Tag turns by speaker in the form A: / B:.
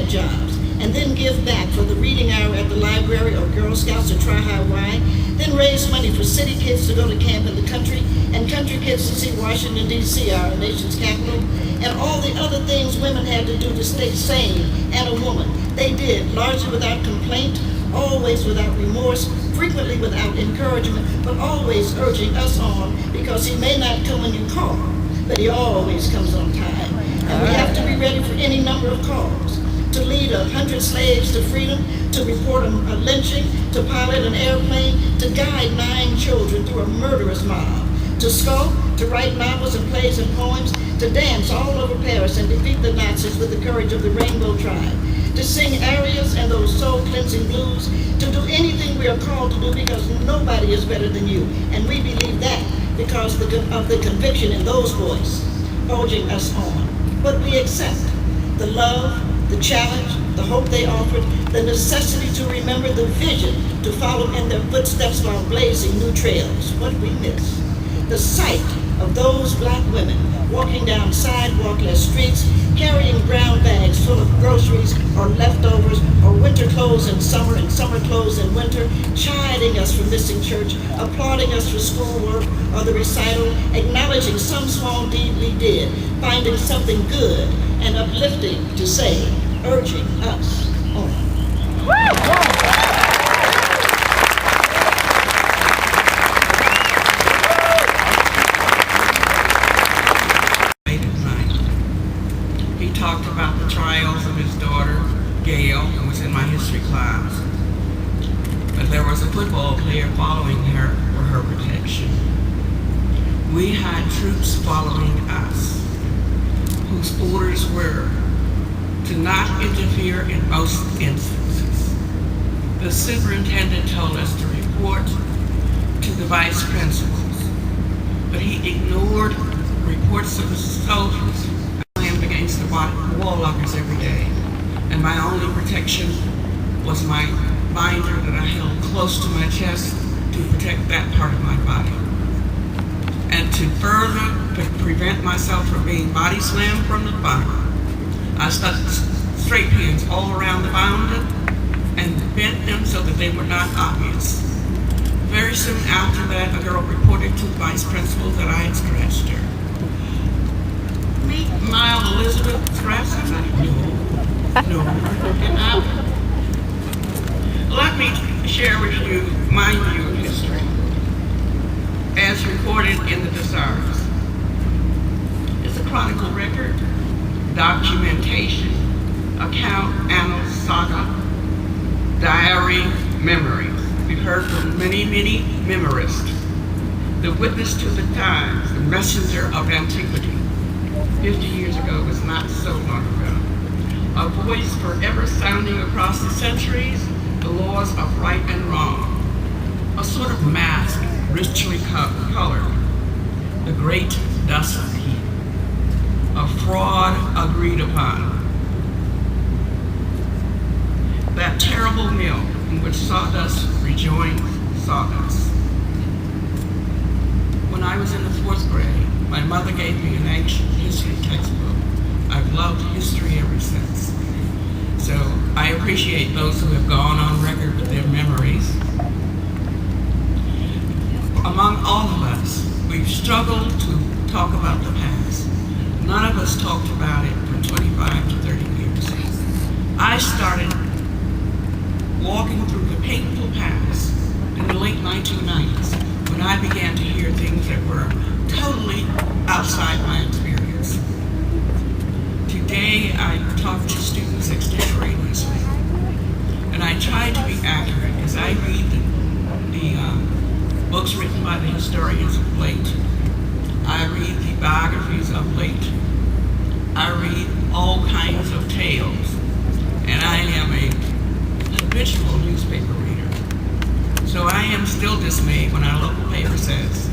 A: had jobs, and then give back for the reading hour at the library or Girl Scouts or Tri-High Y, then raise money for city kids to go to camp in the country, and country kids to see Washington, D.C., our nation's capital, and all the other things women had to do to stay sane and a woman. They did, largely without complaint, always without remorse, frequently without encouragement, but always urging us on, because he may not come when you call, but he always comes on time. And we have to be ready for any number of calls. To lead 100 slaves to freedom, to report a lynching, to pilot an airplane, to guide 9 children through a murderous mob, to sculpt, to write novels and plays and poems, to dance all over Paris and defeat the Nazis with the courage of the Rainbow Tribe, to sing arias and those soul-cleansing blues, to do anything we are called to do, because nobody is better than you. And we believe that because of the conviction in those boys urging us on. But we accept the love, the challenge, the hope they offered, the necessity to remember, the vision to follow in their footsteps while blazing new trails. What we miss, the sight of those black women walking down sidewalk-less streets, carrying brown bags full of groceries or leftovers or winter clothes in summer and summer clothes in winter, chiding us for missing church, applauding us for schoolwork or the recital, acknowledging some small deed we did, finding something good and uplifting to say, urging us on.
B: He talked about the trials of his daughter, Gail, who was in my history class. But there was a football player following her for her protection. We had troops following us, whose orders were to not interfere in most instances. The superintendent told us to report to the vice principals, but he ignored reports of the soldiers slammed against the wall lockers every day. And my only protection was my binder that I held close to my chest to protect that part of my body. And to further prevent myself from being body slammed from the binder, I stuck straight pins all around the binder and bent them so that they were not obvious. Very soon after that, a girl reported to the vice principal that I had scratched her. Meet mild Elizabeth scratched her? No, didn't happen. Let me share with you my view of history as recorded in the thesaurus. It's a chronicle record, documentation, account, annals, saga, diary, memories. We've heard from many, many memorists. The witness to the times, the messenger of antiquity. 50 years ago was not so long ago. A voice forever sounding across the centuries, the laws of right and wrong. A sort of mask, richly colored. The great dust heap. A fraud agreed upon. That terrible mill in which sawdust rejoins sawdust. When I was in the 4th grade, my mother gave me an ancient history textbook. I've loved history ever since. So I appreciate those who have gone on record with their memories. Among all of us, we've struggled to talk about the past. None of us talked about it for 25 to 30 years. I started walking through the painful past in the late 1990s when I began to hear things that were totally outside my experience. Today, I talk to students extemporaneously, and I try to be accurate as I read the books written by the historians of late. I read the biographies of late. I read all kinds of tales, and I am a habitual newspaper reader. So I am still dismayed when our local paper says